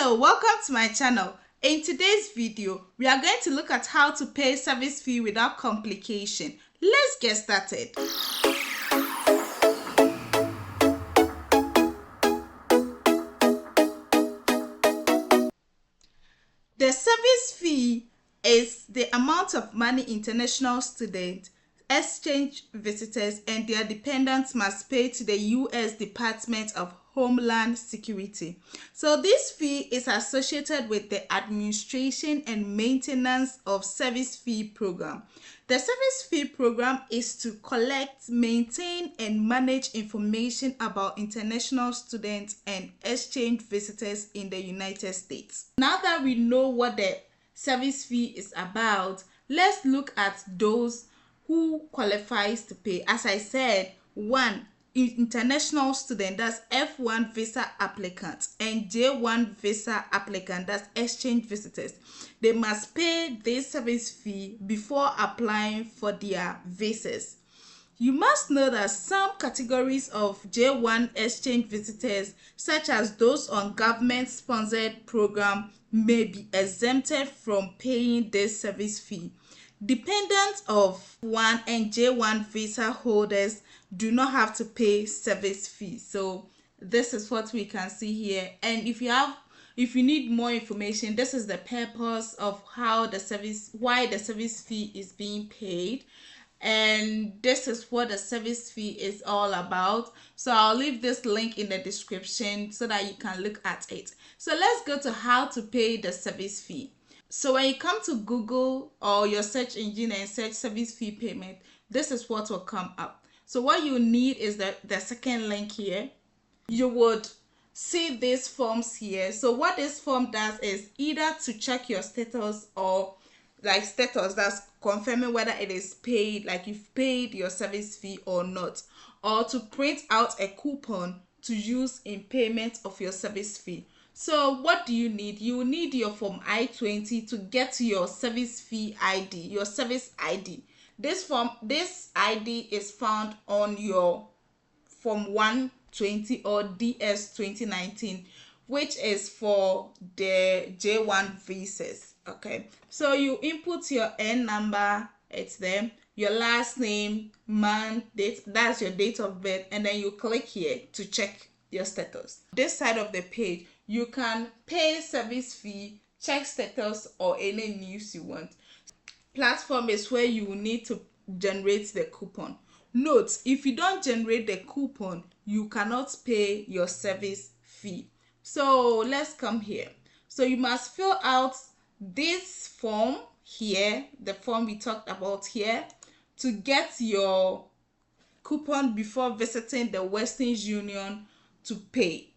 Hello, welcome to my channel. In today's video, we are going to look at how to pay service fee without complication. Let's get started. The service fee is the amount of money international students, exchange visitors, and their dependents must pay to the U.S. Department of Homeland Security. So this fee is associated with the administration and maintenance of service fee program. The service fee program is to collect, maintain, and manage information about international students and exchange visitors in the United States. Now that we know what the service fee is about, let's look at those who qualifies to pay. As I said, one, international student, that's F1 visa applicant, and J1 visa applicant, that's exchange visitors. They must pay this service fee before applying for their visas. You must know that some categories of J1 exchange visitors, such as those on government-sponsored program, may be exempted from paying this service fee. Dependents of F1 and J1 visa holders do not have to pay service fee. So this is what we can see here. And if you need more information, this is the purpose of why the service fee is being paid. And this is what the service fee is all about. So I'll leave this link in the description so that you can look at it. So let's go to how to pay the service fee. So when you come to Google or your search engine and search service fee payment, this is what will come up. So what you need is the second link here. You would see these forms here. So what this form does is either to check your status, or like status, that's confirming whether it is paid, like you've paid your service fee or not, or to print out a coupon to use in payment of your service fee. So what do you need? You need your Form I-20 to get your service fee ID, your service ID. This ID is found on your Form 120 or DS 2019, which is for the J1 visas. Okay, so you input your N number, it's there, your last name, month, date, that's your date of birth, and then you click here to check your status. This side of the page, you can pay service fee, check status, or any news you want. Platform is where you will need to generate the coupon. Note, if you don't generate the coupon, you cannot pay your service fee. So let's come here. So you must fill out this form here, the form we talked about here, to get your coupon before visiting the Western Union to pay.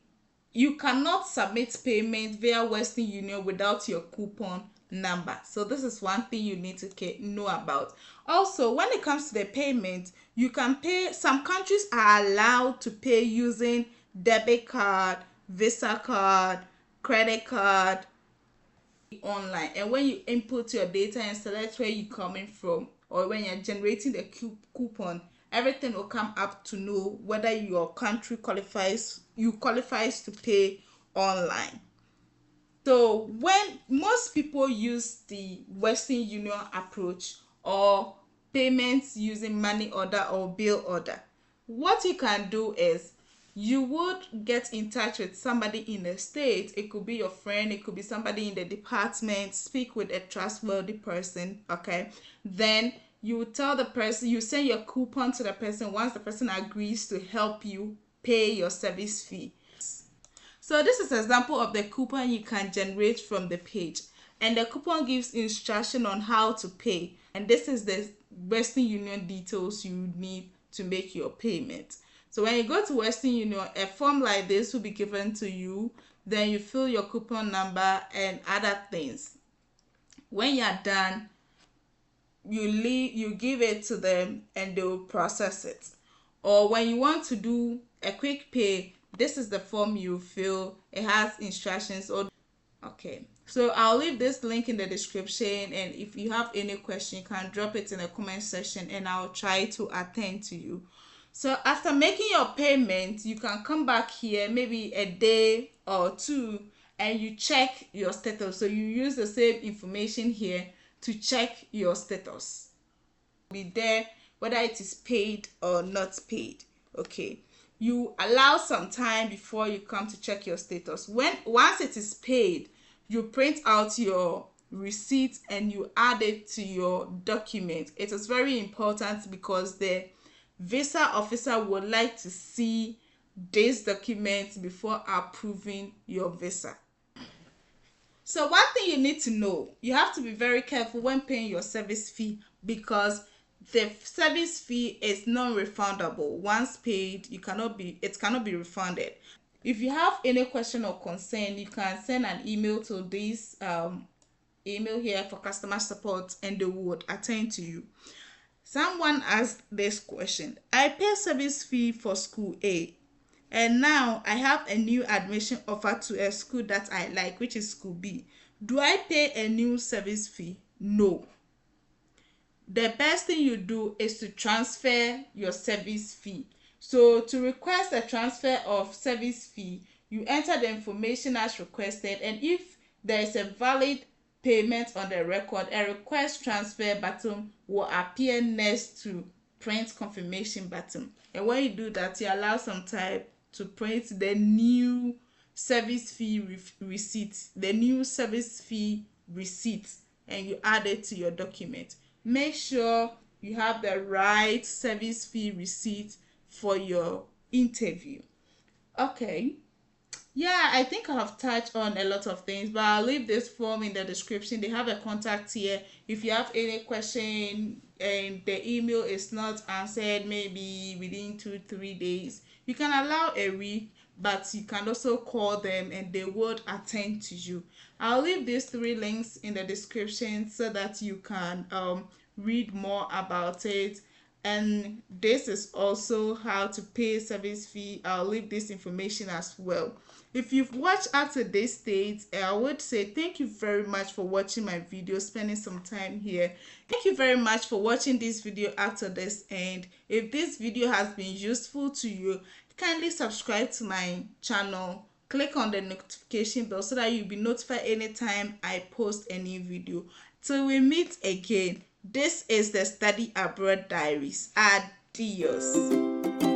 You cannot submit payment via Western Union without your coupon number. So this is one thing you need to know about. Also, when it comes to the payment, you can pay. Some countries are allowed to pay using debit card, Visa card, credit card online. And when you input your data and select where you're coming from, or when you're generating the coupon, everything will come up to know whether your country qualifies to pay online. So when most people use the Western Union approach or payments using money order or bill order, what you can do is you would get in touch with somebody in the state. It could be your friend, it could be somebody in the department. Speak with a trustworthy person, okay? Then you tell the person, you send your coupon to the person. Once the person agrees to help you pay your service fee. So this is an example of the coupon you can generate from the page. And the coupon gives instruction on how to pay. And this is the Western Union details you need to make your payment. So when you go to Western Union, a form like this will be given to you. Then you fill your coupon number and other things. When you're done, you give it to them and they will process it. Or when you want to do a quick pay, this is the form you fill. It has instructions. Okay, so I'll leave this link in the description, and if you have any question, you can drop it in the comment section and I'll try to attend to you. So after making your payment, you can come back here maybe a day or two and you check your status. So you use the same information here to check your status. Be there whether it is paid or not paid. Okay, you allow some time before you come to check your status. Once it is paid, you print out your receipt and you add it to your document. It is very important because the visa officer would like to see this document before approving your visa. So one thing you need to know, you have to be very careful when paying your service fee, because the service fee is non-refundable. Once paid, it cannot be refunded. If you have any question or concern, you can send an email to this email here for customer support, and they would attend to you. Someone asked this question: I pay service fee for school A, and now I have a new admission offer to a school that I like, which is school B. Do I pay a new service fee? No. The best thing you do is to transfer your service fee. So to request a transfer of service fee, you enter the information as requested, and if there is a valid payment on the record, a request transfer button will appear next to print confirmation button. And when you do that, you allow some time to print the new service fee receipt, and you add it to your document. Make sure you have the right service fee receipt for your interview. Okay. Yeah, I think I have touched on a lot of things, but I'll leave this form in the description. They have a contact here. If you have any question and the email is not answered, maybe within 2-3 days, you can allow a week, but you can also call them and they would attend to you. I'll leave these 3 links in the description so that you can read more about it. And this is also how to pay service fee. I'll leave this information as well. If you've watched up to this stage, I would say thank you very much for watching my video, spending some time here. Thank you very much for watching this video after this end. If this video has been useful to you, kindly subscribe to my channel. Click on the notification bell so that you'll be notified anytime I post a new video. Till we meet again, this is the Study Abroad Diaries. Adios.